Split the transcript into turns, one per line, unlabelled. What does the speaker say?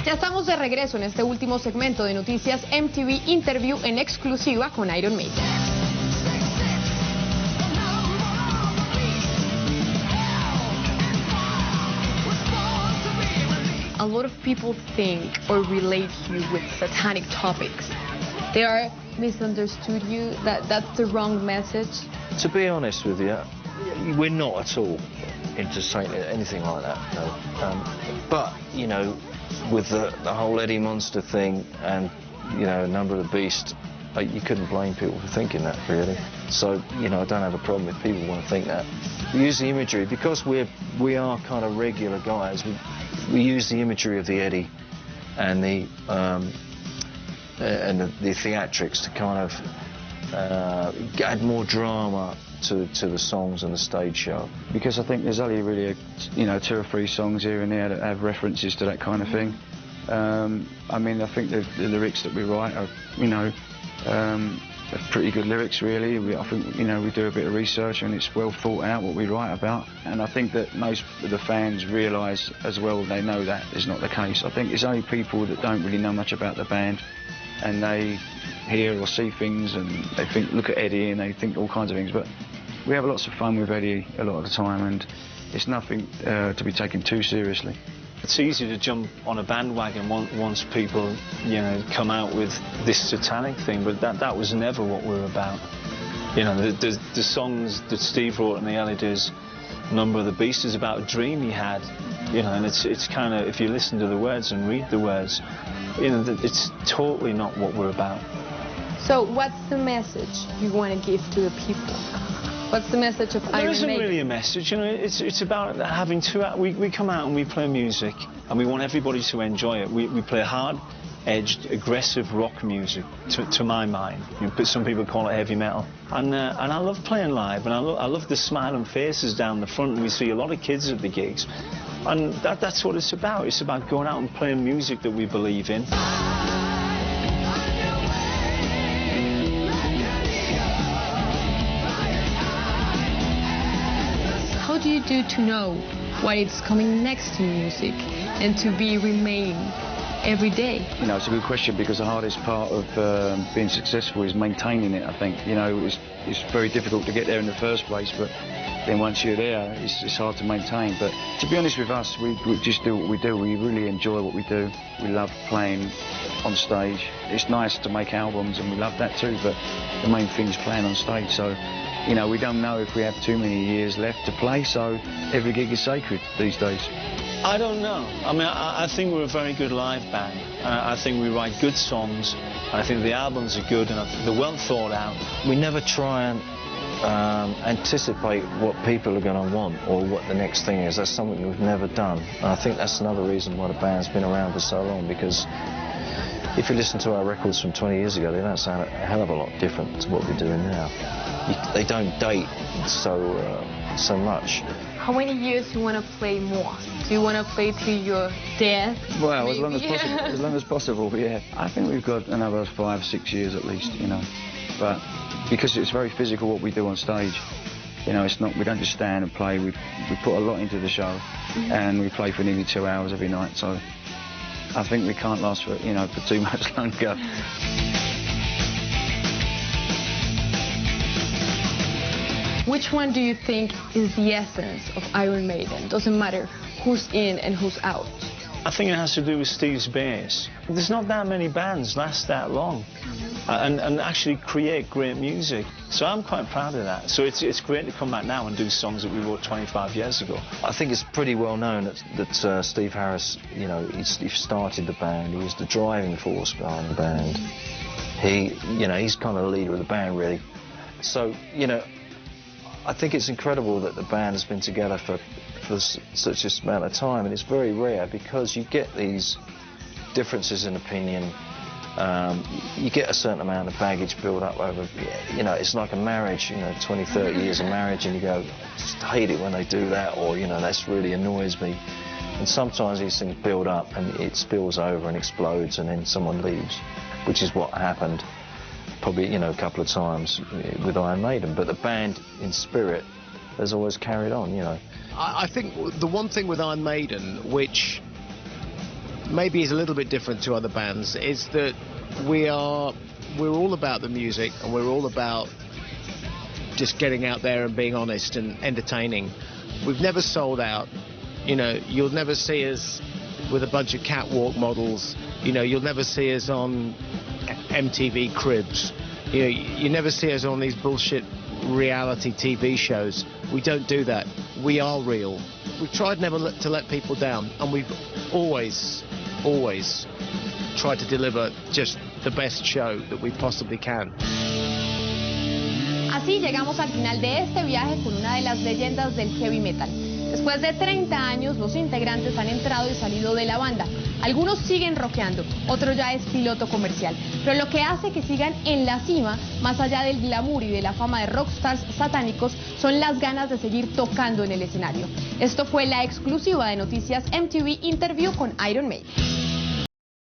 Ya estamos de regreso en este último segmento de Noticias MTV Interview en exclusiva con Iron Maiden. A lot of people think or relate you with satanic topics. They are misunderstood you, that's the wrong message.
To be honest with you, we're not at all into saying anything like that, no. But, you know, with the whole Eddie Monster thing and, you know, Number of the Beast, you couldn't blame people for thinking that, really. So, you know, I don't have a problem if people want to think that. We use the imagery, because we are kind of regular guys, we use the imagery of the Eddie and the theatrics to kind of add more drama to the songs and the stage show.
Because I think there's only really, you know, 2 or 3 songs here and there that have references to that kind of thing. I mean, I think the lyrics that we write are, you know, are pretty good lyrics, really. I think, you know, we do a bit of research and it's well thought out what we write about. And I think that most of the fans realise as well, they know that is not the case. I think it's only people that don't really know much about the band and they hear or see things and they think, look at Eddie, and they think all kinds of things. But we have lots of fun with Eddie a lot of the time, and it's nothing to be taken too seriously.
It's easy to jump on a bandwagon once people, you know, come out with this satanic thing, but that was never what we're about. You know, the songs that Steve wrote and the Ellie does, Number of the Beast, is about a dream he had, you know, and it's kind of, if you listen to the words and read the words, you know, it's totally not what we're about.
So what's the message you want to give to the people? What's the message of Iron Maiden?
There isn't really a message, you know, it's about having we come out and we play music and we want everybody to enjoy it. We play hard-edged, aggressive rock music, to my mind. You know, but some people call it heavy metal. And I love playing live, and I love the smiling faces down the front, and we see a lot of kids at the gigs. And that's what it's about. It's about going out and playing music that we believe in.
How do you do to know what is coming next in music and to remain every day?
You know, it's a good question, because the hardest part of being successful is maintaining it, I think. You know, it's very difficult to get there in the first place, but then once you're there, it's hard to maintain. But to be honest with us, we just do what we do. We really enjoy what we do. We love playing on stage. It's nice to make albums, and we love that too, but the main thing is playing on stage. So, you know, we don't know if we have too many years left to play, so every gig is sacred these days.
I don't know. I mean, I think we're a very good live band. I think we write good songs. I think the albums are good and they're well thought out.
We never try and anticipate what people are going to want or what the next thing is. That's something we've never done. And I think that's another reason why the band's been around for so long, because if you listen to our records from 20 years ago, they don't sound a hell of a lot different to what we're doing now. They don't date so much.
How many years do you want to play more? Do you want to play till your death?
Well,
maybe?
as long as possible. As long as possible, yeah. I think we've got another 5, 6 years at least, you know. But because it's very physical what we do on stage, you know, it's not, we don't just stand and play. We put a lot into the show, and we play for nearly 2 hours every night. So I think we can't last for, you know, for too much longer.
Which one do you think is the essence of Iron Maiden? Doesn't matter who's in and who's out.
I think it has to do with Steve's bass. There's not that many bands last that long and actually create great music. So I'm quite proud of that. So it's great to come back now and do songs that we wrote 25 years ago.
I think it's pretty well known that Steve Harris, you know, he started the band. He was the driving force behind the band. He's kind of the leader of the band, really. So, you know, I think it's incredible that the band has been together for such a amount of time, and it's very rare because you get these differences in opinion. You get a certain amount of baggage built up over, you know, it's like a marriage, you know, 20, 30 years of marriage, and you go, just hate it when they do that, or, you know, that's really annoys me. And sometimes these things build up and it spills over and explodes, and then someone leaves, which is what happened probably, you know, a couple of times with Iron Maiden. But the band in spirit has always carried on, you know.
I think the one thing with Iron Maiden, which maybe is a little bit different to other bands is that we're all about the music, and we're all about just getting out there and being honest and entertaining. We've never sold out. You know, you'll never see us with a bunch of catwalk models. You know, you'll never see us on MTV Cribs. You know, you never see us on these bullshit reality TV shows. We don't do that. We are real. We've tried never to let people down, and we've always tried to deliver just the best show that we possibly can.
Así llegamos al final de este viaje con una de las leyendas del heavy metal. Después de 30 años, los integrantes han entrado y salido de la banda. Algunos siguen rockeando, otro ya es piloto comercial. Pero lo que hace que sigan en la cima, más allá del glamour y de la fama de rockstars satánicos, son las ganas de seguir tocando en el escenario. Esto fue la exclusiva de Noticias MTV Interview con Iron Maiden.